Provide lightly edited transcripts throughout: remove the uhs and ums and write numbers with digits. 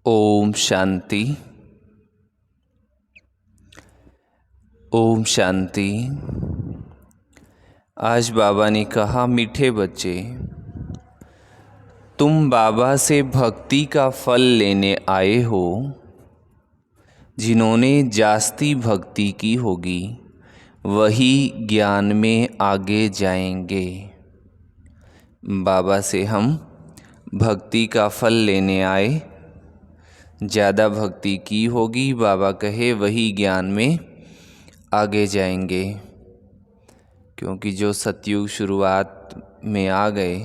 ओम शांति। ओम शांति। आज बाबा ने कहा, मीठे बच्चे, तुम बाबा से भक्ति का फल लेने आए हो। जिन्होंने जास्ती भक्ति की होगी वही ज्ञान में आगे जाएंगे। बाबा से हम भक्ति का फल लेने आए। ज़्यादा भक्ति की होगी, बाबा कहे, वही ज्ञान में आगे जाएंगे। क्योंकि जो सतयुग शुरुआत में आ गए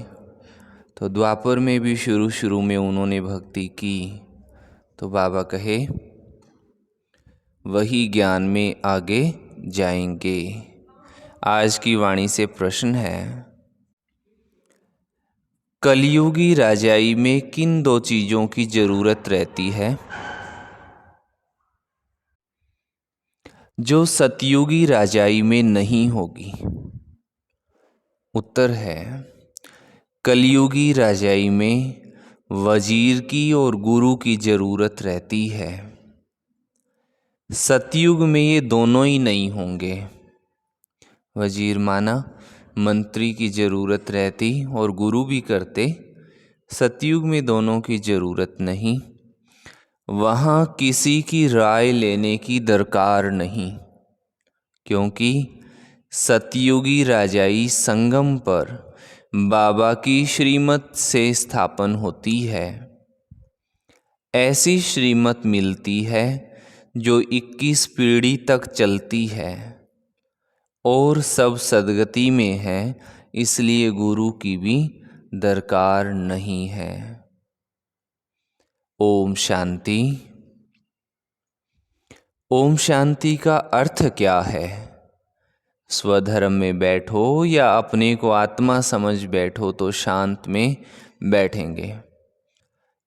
तो द्वापर में भी शुरू में उन्होंने भक्ति की, तो बाबा कहे वही ज्ञान में आगे जाएंगे। आज की वाणी से प्रश्न है, कलयुगी राजाई में किन दो चीज़ों की ज़रूरत रहती है जो सतयुगी राजाई में नहीं होगी? उत्तर है, कलयुगी राजाई में वजीर की और गुरु की ज़रूरत रहती है। सतयुग में ये दोनों ही नहीं होंगे। वजीर माना मंत्री की ज़रूरत रहती और गुरु भी करते। सतयुग में दोनों की ज़रूरत नहीं। वहाँ किसी की राय लेने की दरकार नहीं, क्योंकि सतयुगी राजाई संगम पर बाबा की श्रीमत से स्थापन होती है। ऐसी श्रीमत मिलती है जो 21 पीढ़ी तक चलती है और सब सदगति में है, इसलिए गुरु की भी दरकार नहीं है। ओम शांति। ओम शांति का अर्थ क्या है? स्वधर्म में बैठो या अपने को आत्मा समझ बैठो तो शांत में बैठेंगे।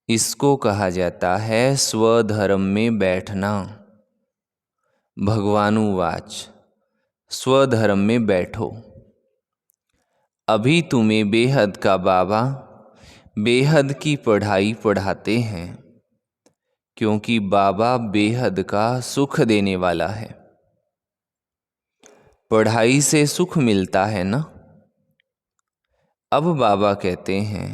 इसको कहा जाता है स्वधर्म में बैठना। भगवानुवाच, स्वधर्म में बैठो। अभी तुम्हें बेहद का बाबा बेहद की पढ़ाई पढ़ाते हैं, क्योंकि बाबा बेहद का सुख देने वाला है। पढ़ाई से सुख मिलता है ना। अब बाबा कहते हैं,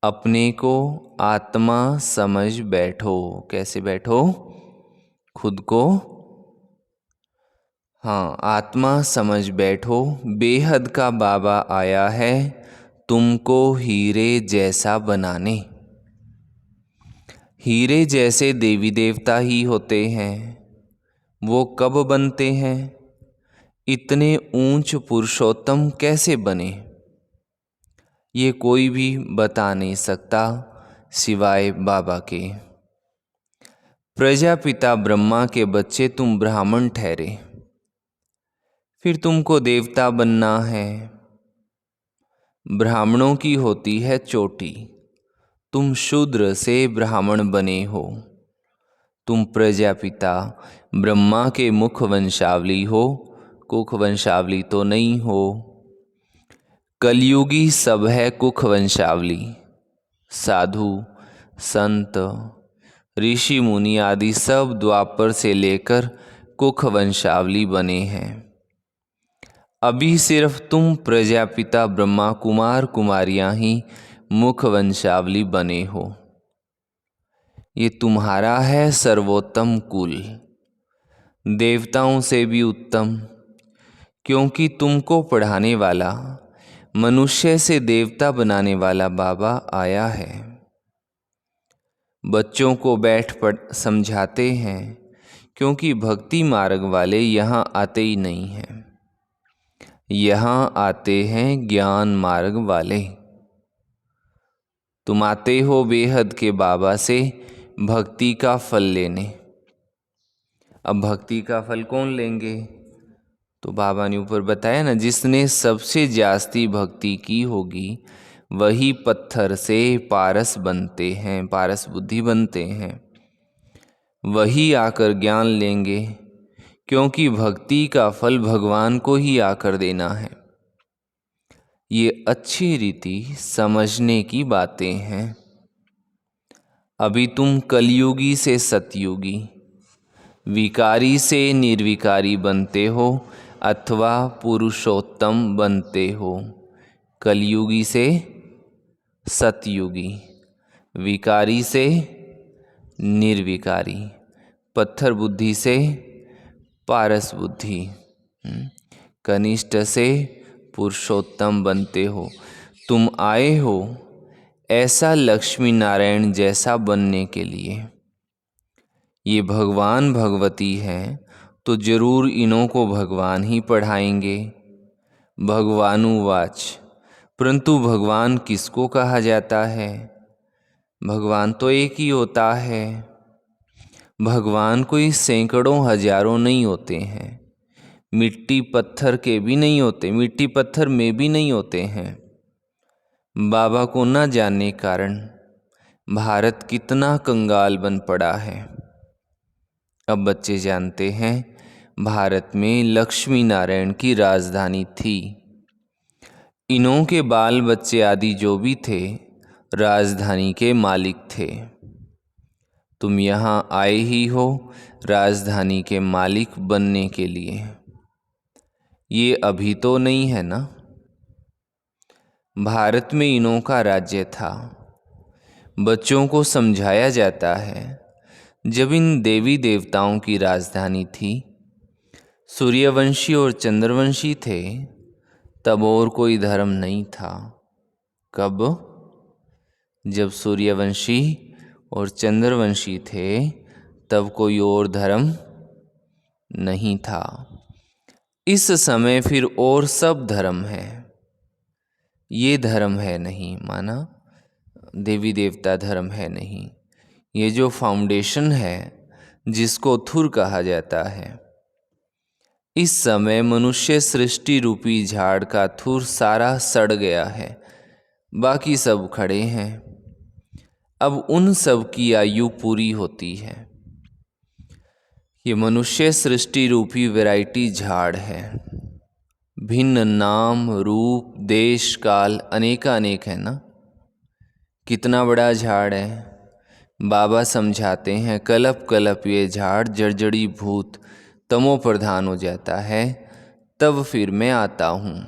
अपने को आत्मा समझ बैठो। कैसे बैठो? खुद को आत्मा समझ बैठो। बेहद का बाबा आया है तुमको हीरे जैसा बनाने। हीरे जैसे देवी देवता ही होते हैं, वो कब बनते हैं? इतने ऊंच पुरुषोत्तम कैसे बने? ये कोई भी बता नहीं सकता सिवाय बाबा के। प्रजापिता ब्रह्मा के बच्चे तुम ब्राह्मण ठहरे, फिर तुमको देवता बनना है। ब्राह्मणों की होती है चोटी, तुम शूद्र से ब्राह्मण बने हो। तुम प्रजापिता ब्रह्मा के मुख वंशावली हो, कुख वंशावली तो नहीं हो। कलयुगी सब है कुख वंशावली। साधु संत ऋषि मुनि आदि सब द्वापर से लेकर कुख वंशावली बने हैं। अभी सिर्फ तुम प्रजापिता ब्रह्मा कुमार कुमारियां ही मुख वंशावली बने हो। ये तुम्हारा है सर्वोत्तम कुल, देवताओं से भी उत्तम, क्योंकि तुमको पढ़ाने वाला, मनुष्य से देवता बनाने वाला बाबा आया है। बच्चों को बैठ पढ़ समझाते हैं, क्योंकि भक्ति मार्ग वाले यहाँ आते ही नहीं हैं। यहाँ आते हैं ज्ञान मार्ग वाले। तुम आते हो बेहद के बाबा से भक्ति का फल लेने। अब भक्ति का फल कौन लेंगे? तो बाबा ने ऊपर बताया ना, जिसने सबसे जास्ती भक्ति की होगी वही पत्थर से पारस बनते हैं, पारस बुद्धि बनते हैं। वही आकर ज्ञान लेंगे, क्योंकि भक्ति का फल भगवान को ही आकर देना है। ये अच्छी रीति समझने की बातें हैं। अभी तुम कलयुगी से सतयुगी, विकारी से निर्विकारी बनते हो अथवा पुरुषोत्तम बनते हो। कलयुगी से सतयुगी, विकारी से निर्विकारी, पत्थर बुद्धि से पारस बुद्धि, कनिष्ठ से पुरुषोत्तम बनते हो। तुम आए हो ऐसा लक्ष्मी नारायण जैसा बनने के लिए। ये भगवान भगवती हैं तो जरूर इन्हों को भगवान ही पढ़ाएंगे। भगवानुवाच, परंतु भगवान किसको कहा जाता है? भगवान तो एक ही होता है। भगवान कोई सैकड़ों हजारों नहीं होते हैं, मिट्टी पत्थर के भी नहीं होते, मिट्टी पत्थर में भी नहीं होते हैं। बाबा को न जानने कारण भारत कितना कंगाल बन पड़ा है। अब बच्चे जानते हैं भारत में लक्ष्मी नारायण की राजधानी थी। इन्हों के बाल बच्चे आदि जो भी थे राजधानी के मालिक थे। तुम यहाँ आए ही हो राजधानी के मालिक बनने के लिए। ये अभी तो नहीं है ना। भारत में इन्हों का राज्य था। बच्चों को समझाया जाता है जब इन देवी देवताओं की राजधानी थी, सूर्यवंशी और चंद्रवंशी थे, तब और कोई धर्म नहीं था। कब? जब सूर्यवंशी और चंद्रवंशी थे तब कोई और धर्म नहीं था। इस समय फिर और सब धर्म है, ये धर्म है नहीं, माना देवी देवता धर्म है नहीं। ये जो फाउंडेशन है जिसको थुर कहा जाता है, इस समय मनुष्य सृष्टि रूपी झाड़ का थुर सारा सड़ गया है, बाकी सब खड़े हैं। अब उन सब की आयु पूरी होती है। ये मनुष्य सृष्टि रूपी वैरायटी झाड़ है, भिन्न नाम रूप देश काल अनेकानेक है ना। कितना बड़ा झाड़ है। बाबा समझाते हैं कलप कलप ये झाड़ जर्जड़ी भूत तमो प्रधान हो जाता है, तब फिर मैं आता हूँ।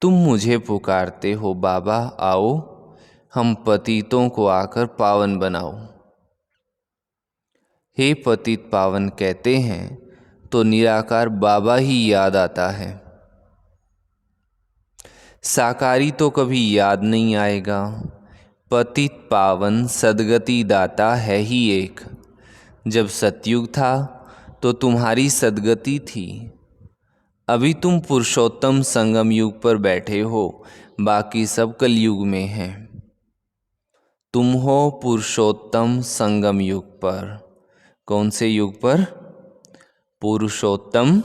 तुम मुझे पुकारते हो बाबा आओ, हम पतितों को आकर पावन बनाओ। हे पतित पावन कहते हैं तो निराकार बाबा ही याद आता है। साकारी तो कभी याद नहीं आएगा। पतित पावन सदगति दाता है ही एक। जब सतयुग था तो तुम्हारी सदगति थी। अभी तुम पुरुषोत्तम संगम युग पर बैठे हो, बाकी सब कलयुग में हैं। तुम हो पुरुषोत्तम संगम युग पर। कौन से युग पर? पुरुषोत्तम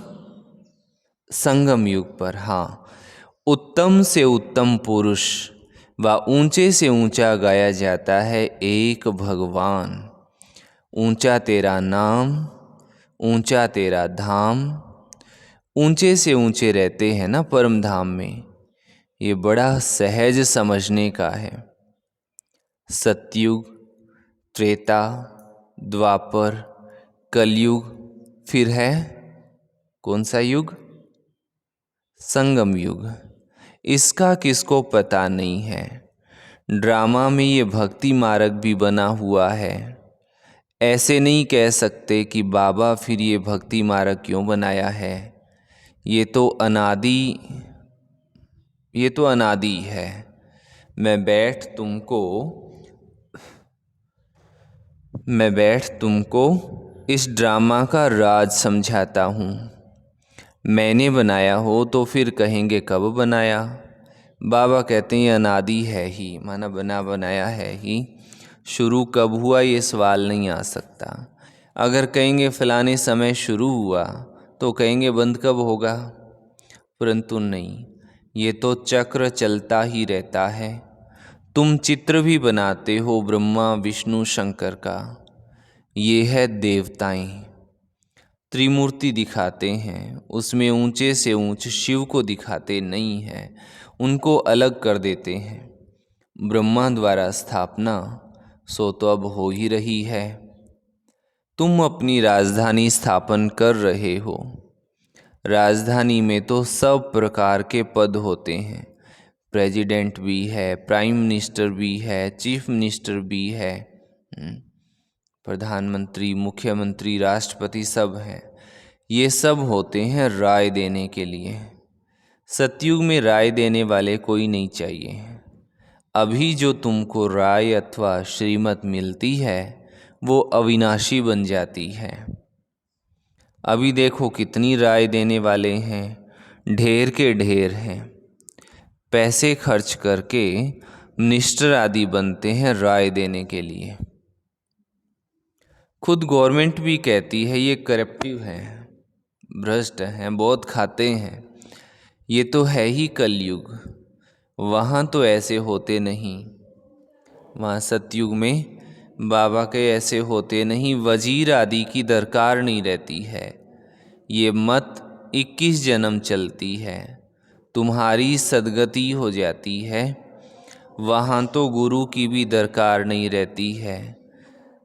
संगम युग पर। हाँ, उत्तम से उत्तम पुरुष व ऊंचे से ऊंचा गाया जाता है एक भगवान। ऊंचा तेरा नाम, ऊंचा तेरा धाम। ऊंचे से ऊंचे रहते हैं ना परम धाम में। ये बड़ा सहज समझने का है। सतयुग, त्रेता, द्वापर, कलयुग, फिर है कौन सा युग? संगम युग। इसका किसको पता नहीं है। ड्रामा में ये भक्ति मार्ग भी बना हुआ है। ऐसे नहीं कह सकते कि बाबा फिर ये भक्ति मार्ग क्यों बनाया है। ये तो अनादि है। मैं बैठ तुमको इस ड्रामा का राज समझाता हूँ। मैंने बनाया हो तो फिर कहेंगे कब बनाया। बाबा कहते हैं अनादि है ही, माना बना बनाया है ही। शुरू कब हुआ ये सवाल नहीं आ सकता। अगर कहेंगे फलाने समय शुरू हुआ तो कहेंगे बंद कब होगा, परंतु नहीं, ये तो चक्र चलता ही रहता है। तुम चित्र भी बनाते हो ब्रह्मा विष्णु शंकर का, ये है देवताएं। त्रिमूर्ति दिखाते हैं, उसमें ऊंचे से ऊंच शिव को दिखाते नहीं हैं, उनको अलग कर देते हैं। ब्रह्मा द्वारा स्थापना, सो तो अब हो ही रही है। तुम अपनी राजधानी स्थापन कर रहे हो। राजधानी में तो सब प्रकार के पद होते हैं, प्रेसिडेंट भी है, प्राइम मिनिस्टर भी है, चीफ मिनिस्टर भी है, प्रधानमंत्री, मुख्यमंत्री, राष्ट्रपति सब हैं। ये सब होते हैं राय देने के लिए। सतयुग में राय देने वाले कोई नहीं चाहिए। अभी जो तुमको राय अथवा श्रीमत मिलती है वो अविनाशी बन जाती है। अभी देखो कितनी राय देने वाले हैं, ढेर के ढेर हैं। पैसे खर्च करके मिनिस्टर आदि बनते हैं राय देने के लिए। खुद गवर्नमेंट भी कहती है ये करप्टिव है, भ्रष्ट हैं, बहुत खाते हैं। ये तो है ही कलयुग। वहाँ तो ऐसे होते नहीं। वहाँ सतयुग में बाबा के ऐसे होते नहीं, वजीर आदि की दरकार नहीं रहती है। ये मत 21 जन्म चलती है, तुम्हारी सदगति हो जाती है। वहाँ तो गुरु की भी दरकार नहीं रहती है।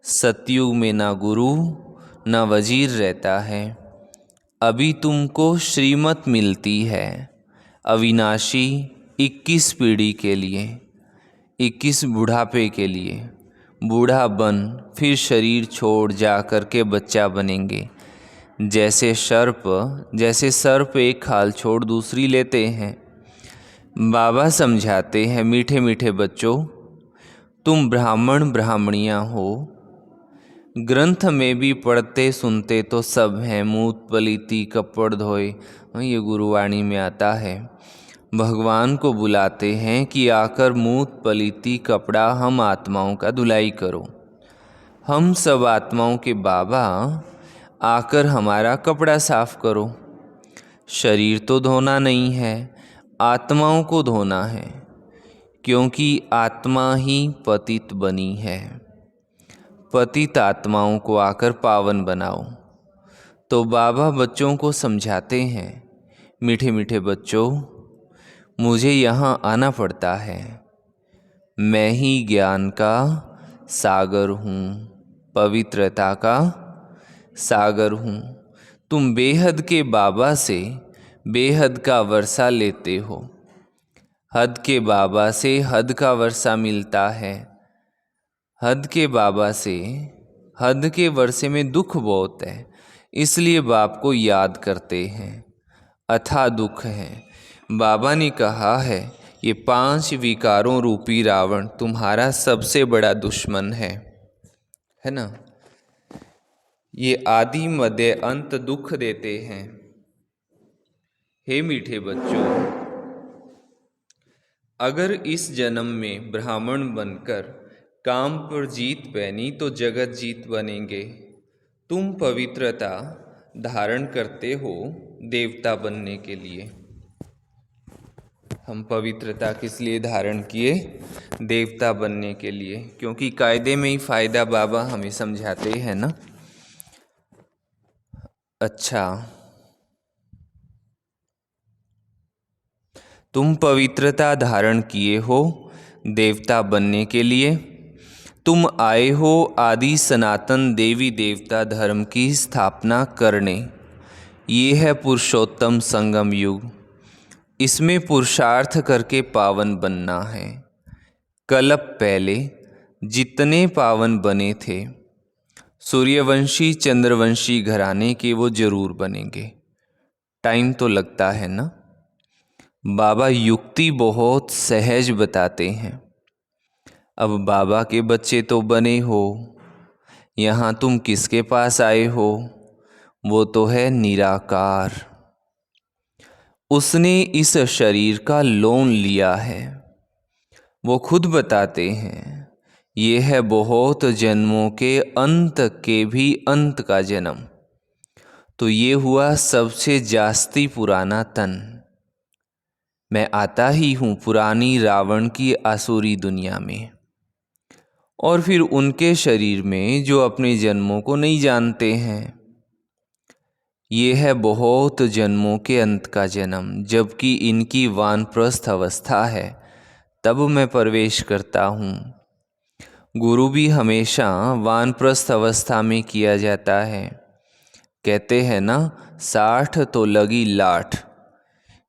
सतयुग में ना गुरु ना वजीर रहता है। अभी तुमको श्रीमत मिलती है अविनाशी 21 पीढ़ी के लिए, 21 बुढ़ापे के लिए। बूढ़ा बन फिर शरीर छोड़ जा कर के बच्चा बनेंगे। जैसे सर्प एक खाल छोड़ दूसरी लेते हैं। बाबा समझाते हैं, मीठे मीठे बच्चों, तुम ब्राह्मण ब्राह्मणियाँ हो। ग्रंथ में भी पढ़ते सुनते तो सब हैं, मूत पलीती कपड़ धोए, ये गुरुवाणी में आता है। भगवान को बुलाते हैं कि आकर मूत पलीती कपड़ा हम आत्माओं का धुलाई करो। हम सब आत्माओं के बाबा, आकर हमारा कपड़ा साफ करो। शरीर तो धोना नहीं है, आत्माओं को धोना है, क्योंकि आत्मा ही पतित बनी है। पतित आत्माओं को आकर पावन बनाओ। तो बाबा बच्चों को समझाते हैं, मीठे मीठे बच्चों, मुझे यहाँ आना पड़ता है। मैं ही ज्ञान का सागर हूँ, पवित्रता का सागर हूँ। तुम बेहद के बाबा से बेहद का वर्षा लेते हो। हद के बाबा से हद का वर्षा मिलता है। हद के बाबा से हद के वर्षे में दुख बहुत है, इसलिए बाप को याद करते हैं। अथाह दुख है। बाबा ने कहा है, ये 5 विकारों रूपी रावण तुम्हारा सबसे बड़ा दुश्मन है ना। ये आदि मध्य अंत दुख देते हैं। हे मीठे बच्चों, अगर इस जन्म में ब्राह्मण बनकर काम पर जीत पहनी तो जगत जीत बनेंगे। तुम पवित्रता धारण करते हो देवता बनने के लिए। हम पवित्रता किस लिए धारण किए? देवता बनने के लिए, क्योंकि कायदे में ही फायदा बाबा हमें समझाते हैं ना। अच्छा, तुम पवित्रता धारण किए हो देवता बनने के लिए। तुम आए हो आदि सनातन देवी देवता धर्म की स्थापना करने। ये है पुरुषोत्तम संगम युग। इसमें पुरुषार्थ करके पावन बनना है। कल्प पहले जितने पावन बने थे, सूर्यवंशी चंद्रवंशी घराने के, वो जरूर बनेंगे। टाइम तो लगता है ना। बाबा युक्ति बहुत सहज बताते हैं। अब बाबा के बच्चे तो बने हो, यहाँ तुम किसके पास आए हो? वो तो है निराकार। उसने इस शरीर का लोन लिया है। वो खुद बताते हैं, ये है बहुत जन्मों के अंत के भी अंत का जन्म। तो ये हुआ सबसे जास्ती पुराना तन। मैं आता ही हूँ पुरानी रावण की आसुरी दुनिया में। और फिर उनके शरीर में जो अपने जन्मों को नहीं जानते हैं। ये है बहुत जन्मों के अंत का जन्म। जबकि इनकी वानप्रस्थ अवस्था है, तब मैं प्रवेश करता हूँ। गुरु भी हमेशा वानप्रस्थ अवस्था में किया जाता है। कहते हैं ना, 60 तो लगी लाठ।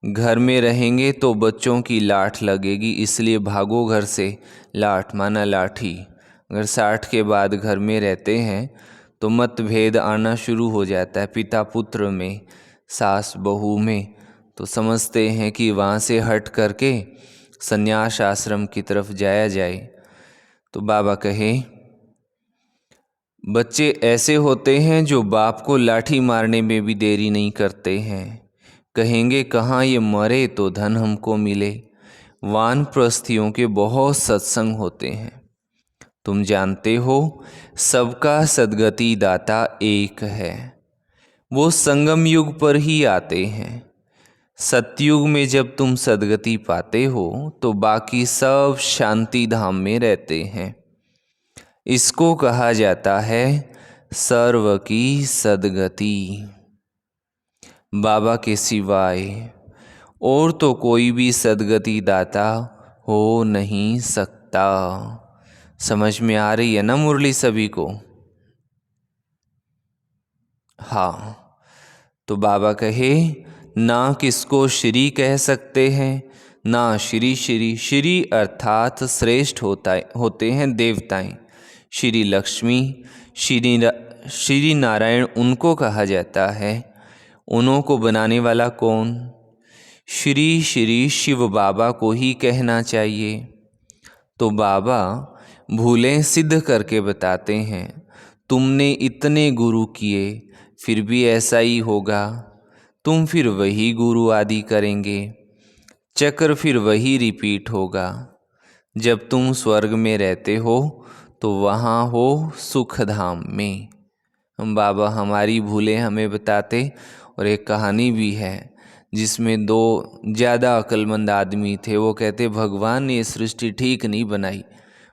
घर में रहेंगे तो बच्चों की लाठ लगेगी, इसलिए भागो घर से। लाठ माना लाठी। अगर 60 के बाद घर में रहते हैं तो मतभेद आना शुरू हो जाता है, पिता पुत्र में, सास बहू में। तो समझते हैं कि वहाँ से हट करके संन्यास आश्रम की तरफ जाया जाए। तो बाबा कहे, बच्चे ऐसे होते हैं जो बाप को लाठी मारने में भी देरी नहीं करते हैं। कहेंगे कहाँ ये मरे तो धन हमको मिले। वानप्रस्थियों के बहुत सत्संग होते हैं। तुम जानते हो, सबका सद्गति दाता एक है। वो संगम युग पर ही आते हैं। सतयुग में जब तुम सद्गति पाते हो तो बाकी सब शांति धाम में रहते हैं। इसको कहा जाता है सर्व की सद्गति। बाबा के सिवाय और तो कोई भी सद्गति दाता हो नहीं सकता। समझ में आ रही है ना मुरली सभी को? हाँ। तो बाबा कहे, ना किसको श्री कह सकते हैं, ना श्री। श्री श्री अर्थात श्रेष्ठ होते हैं देवताएं। श्री लक्ष्मी, श्री नारायण उनको कहा जाता है। उन्हों को बनाने वाला कौन? श्री श्री शिव बाबा को ही कहना चाहिए। तो बाबा भूलें सिद्ध करके बताते हैं, तुमने इतने गुरु किए फिर भी ऐसा ही होगा। तुम फिर वही गुरु आदि करेंगे, चक्र फिर वही रिपीट होगा। जब तुम स्वर्ग में रहते हो तो वहाँ हो सुख धाम में। हम बाबा हमारी भूलें हमें बताते। और एक कहानी भी है जिसमें दो ज़्यादा अक्लमंद आदमी थे। वो कहते, भगवान ने ये सृष्टि ठीक नहीं बनाई,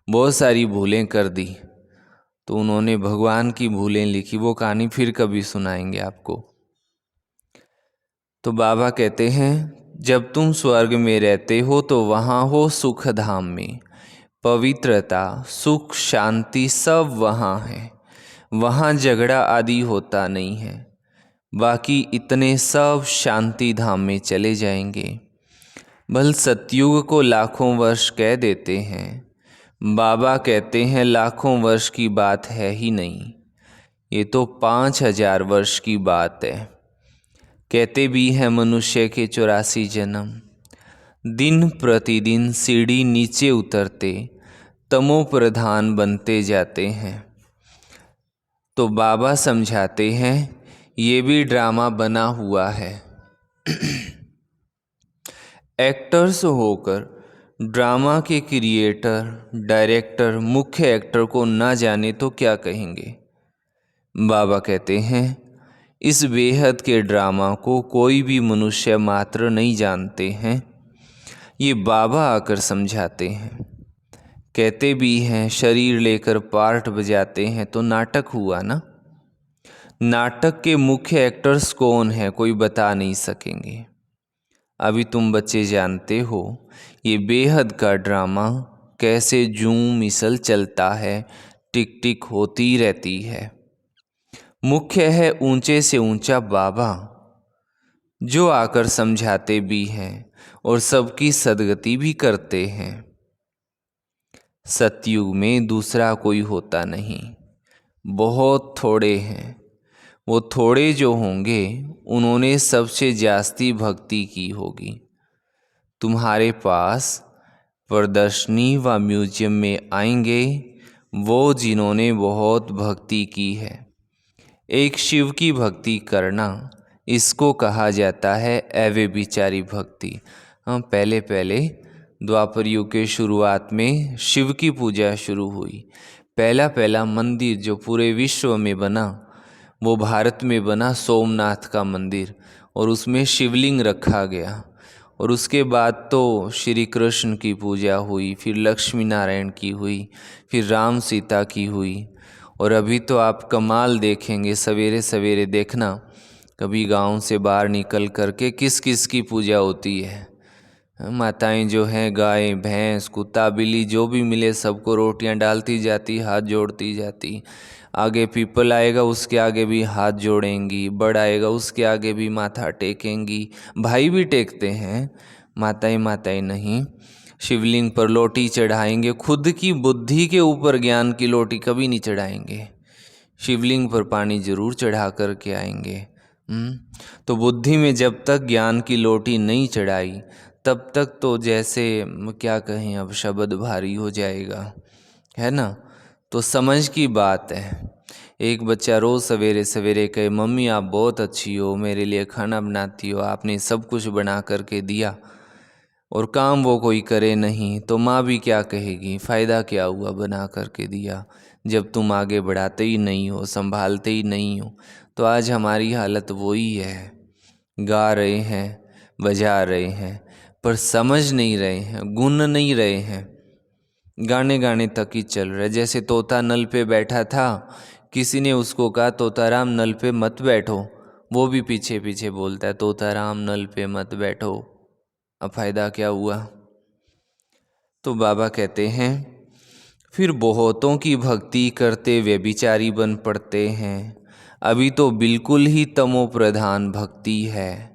बहुत सारी भूलें कर दी। तो उन्होंने भगवान की भूलें लिखी। वो कहानी फिर कभी सुनाएंगे आपको। तो बाबा कहते हैं, जब तुम स्वर्ग में रहते हो तो वहाँ हो सुख धाम में। पवित्रता, सुख, शांति सब वहाँ है। वहाँ झगड़ा आदि होता नहीं है। बाकी इतने सब शांति धाम में चले जाएंगे। भल सतयुग को लाखों वर्ष कह देते हैं। बाबा कहते हैं लाखों वर्ष की बात है ही नहीं, ये तो 5000 वर्ष की बात है। कहते भी हैं मनुष्य के 84 जन्म। दिन प्रतिदिन सीढ़ी नीचे उतरते तमो प्रधान बनते जाते हैं। तो बाबा समझाते हैं, ये भी ड्रामा बना हुआ है। एक्टर्स होकर ड्रामा के क्रिएटर, डायरेक्टर, मुख्य एक्टर को ना जाने तो क्या कहेंगे। बाबा कहते हैं, इस बेहद के ड्रामा को कोई भी मनुष्य मात्र नहीं जानते हैं। ये बाबा आकर समझाते हैं। कहते भी हैं, शरीर लेकर पार्ट बजाते हैं तो नाटक हुआ ना। नाटक के मुख्य एक्टर्स कौन है कोई बता नहीं सकेंगे। अभी तुम बच्चे जानते हो ये बेहद का ड्रामा कैसे जूम मिसल चलता है, टिक टिक होती रहती है। मुख्य है ऊंचे से ऊंचा बाबा, जो आकर समझाते भी हैं और सबकी सद्गति भी करते हैं। सतयुग में दूसरा कोई होता नहीं, बहुत थोड़े हैं। वो थोड़े जो होंगे उन्होंने सबसे जास्ती भक्ति की होगी। तुम्हारे पास प्रदर्शनी व म्यूजियम में आएंगे वो जिन्होंने बहुत भक्ति की है। एक शिव की भक्ति करना, इसको कहा जाता है एवे बिचारी भक्ति। हम पहले द्वापर युग के शुरुआत में शिव की पूजा शुरू हुई। पहला मंदिर जो पूरे विश्व में बना वो भारत में बना, सोमनाथ का मंदिर, और उसमें शिवलिंग रखा गया। और उसके बाद तो श्री कृष्ण की पूजा हुई, फिर लक्ष्मी नारायण की हुई, फिर राम सीता की हुई। और अभी तो आप कमाल देखेंगे, सवेरे सवेरे देखना कभी गांव से बाहर निकल करके किस किस की पूजा होती है। माताएं जो हैं, गाय भैंस कुत्ता बिल्ली जो भी मिले सबको रोटियां डालती जाती, हाथ जोड़ती जाती। आगे पीपल आएगा उसके आगे भी हाथ जोड़ेंगी, बड़ आएगा उसके आगे भी माथा टेकेंगी। भाई भी टेकते हैं, माताएं माताएं नहीं। शिवलिंग पर लोटी चढ़ाएंगे, खुद की बुद्धि के ऊपर ज्ञान की लोटी कभी नहीं चढ़ाएंगे। शिवलिंग पर पानी जरूर चढ़ा कर के आएंगे। तो बुद्धि में जब तक ज्ञान की लोटी नहीं चढ़ाई तब तक तो जैसे क्या कहें, अब शब्द भारी हो जाएगा, है ना। तो समझ की बात है। एक बच्चा रोज़ सवेरे सवेरे कहे मम्मी आप बहुत अच्छी हो, मेरे लिए खाना बनाती हो, आपने सब कुछ बना करके दिया, और काम वो कोई करे नहीं, तो माँ भी क्या कहेगी, फ़ायदा क्या हुआ बना करके दिया, जब तुम आगे बढ़ाते ही नहीं हो, संभालते ही नहीं हो। तो आज हमारी हालत वही है, गा रहे हैं, बजा रहे हैं, पर समझ नहीं रहे हैं, गुन नहीं रहे हैं, गाने गाने तक ही चल रहा है। जैसे तोता नल पे बैठा था, किसी ने उसको कहा तोताराम नल पे मत बैठो, वो भी पीछे पीछे बोलता है तोताराम नल पे मत बैठो। अब फायदा क्या हुआ। तो बाबा कहते हैं फिर बहुतों की भक्ति करते व्यभिचारी बन पड़ते हैं। अभी तो बिल्कुल ही तमो प्रधान भक्ति है,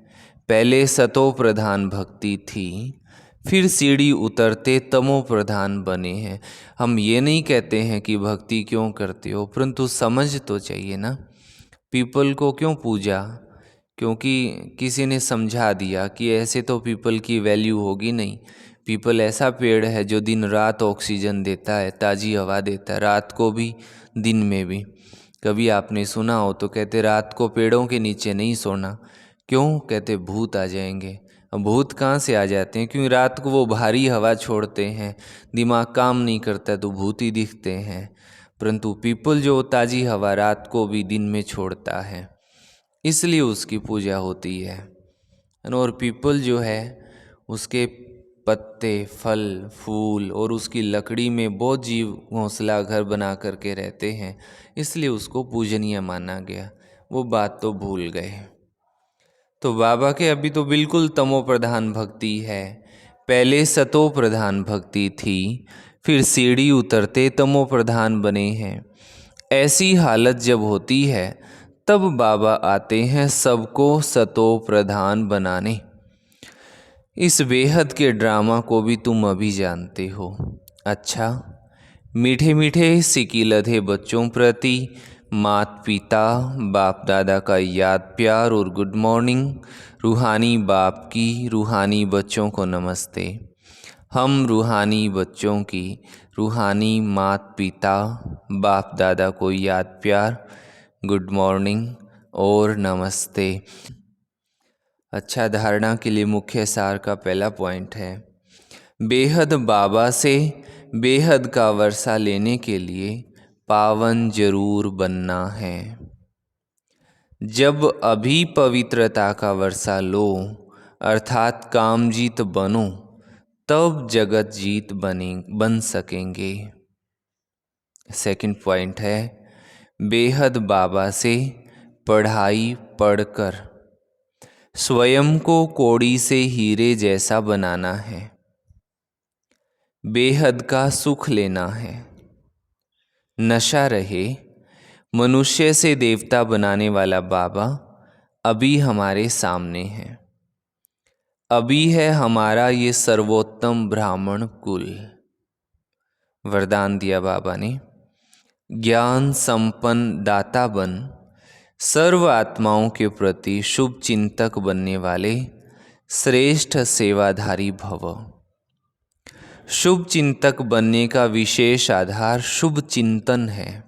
पहले सतो प्रधान भक्ति थी, फिर सीढ़ी उतरते तमो प्रधान बने हैं। हम ये नहीं कहते हैं कि भक्ति क्यों करते हो, परंतु समझ तो चाहिए ना। पीपल को क्यों पूजा, क्योंकि किसी ने समझा दिया कि ऐसे तो पीपल की वैल्यू होगी नहीं। पीपल ऐसा पेड़ है जो दिन रात ऑक्सीजन देता है, ताज़ी हवा देता है, रात को भी दिन में भी। कभी आपने सुना हो तो कहते रात को पेड़ों के नीचे नहीं सोना, क्यों, कहते भूत आ जाएंगे। अब भूत कहाँ से आ जाते हैं, क्योंकि रात को वो भारी हवा छोड़ते हैं, दिमाग काम नहीं करता तो भूत ही दिखते हैं। परंतु पीपल जो ताज़ी हवा रात को भी दिन में छोड़ता है, इसलिए उसकी पूजा होती है। और पीपल जो है उसके पत्ते फल फूल और उसकी लकड़ी में बहुत जीव घोंसला घर बना करके रहते हैं, इसलिए उसको पूजनीय माना गया। वो बात तो भूल गए। तो बाबा के अभी तो बिल्कुल तमो प्रधान भक्ति है, पहले सतो प्रधान भक्ति थी, फिर सीढ़ी उतरते तमो प्रधान बने हैं। ऐसी हालत जब होती है तब बाबा आते हैं सबको सतो प्रधान बनाने। इस बेहद के ड्रामा को भी तुम अभी जानते हो। अच्छा, मीठे मीठे सिकी लधे बच्चों प्रति माता पिता बाप दादा का याद प्यार और गुड मॉर्निंग। रूहानी बाप की रूहानी बच्चों को नमस्ते। हम रूहानी बच्चों की रूहानी माता पिता बाप दादा को याद प्यार, गुड मॉर्निंग और नमस्ते। अच्छा, धारणा के लिए मुख्य सार का पहला पॉइंट है, बेहद बाबा से बेहद का वर्षा लेने के लिए पावन जरूर बनना है। जब अभी पवित्रता का वर्षा लो अर्थात काम जीत बनो, तब जगत जीत बन सकेंगे। सेकंड पॉइंट है, बेहद बाबा से पढ़ाई पढ़कर स्वयं को कौड़ी से हीरे जैसा बनाना है, बेहद का सुख लेना है। नशा रहे, मनुष्य से देवता बनाने वाला बाबा अभी हमारे सामने है। अभी है हमारा ये सर्वोत्तम ब्राह्मण कुल। वरदान दिया बाबा ने, ज्ञान संपन्न दाता बन, सर्व आत्माओं के प्रति शुभ चिंतक बनने वाले श्रेष्ठ सेवाधारी भव। शुभ चिंतक बनने का विशेष आधार शुभ चिंतन है।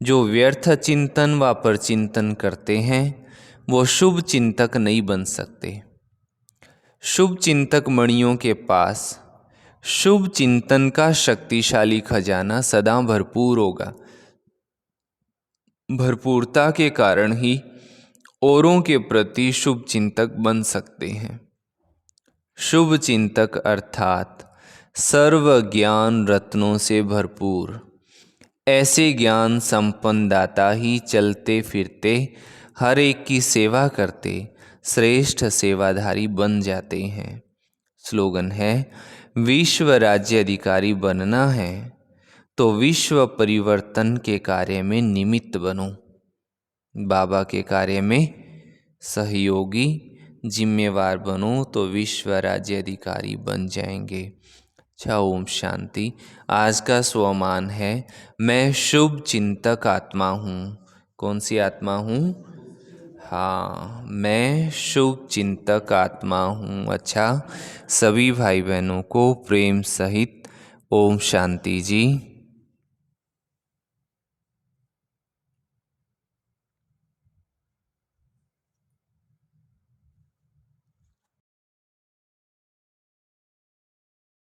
जो व्यर्थ चिंतन व परचिंतन करते हैं वो शुभ चिंतक नहीं बन सकते। शुभ चिंतक मणियों के पास शुभ चिंतन का शक्तिशाली खजाना सदा भरपूर होगा। भरपूरता के कारण ही औरों के प्रति शुभ चिंतक बन सकते हैं। शुभ चिंतक अर्थात सर्व ज्ञान रत्नों से भरपूर, ऐसे ज्ञान संपन्न दाता ही चलते फिरते हर एक की सेवा करते श्रेष्ठ सेवाधारी बन जाते हैं। स्लोगन है, विश्व राज्य अधिकारी बनना है तो विश्व परिवर्तन के कार्य में निमित्त बनो। बाबा के कार्य में सहयोगी जिम्मेवार बनो तो विश्व राज्य अधिकारी बन जाएंगे। अच्छा, ओम शांति। आज का स्वमान है, मैं शुभ चिंतक आत्मा हूँ। कौन सी आत्मा हूँ? हाँ, मैं शुभ चिंतक आत्मा हूँ। अच्छा, सभी भाई बहनों को प्रेम सहित ओम शांति जी।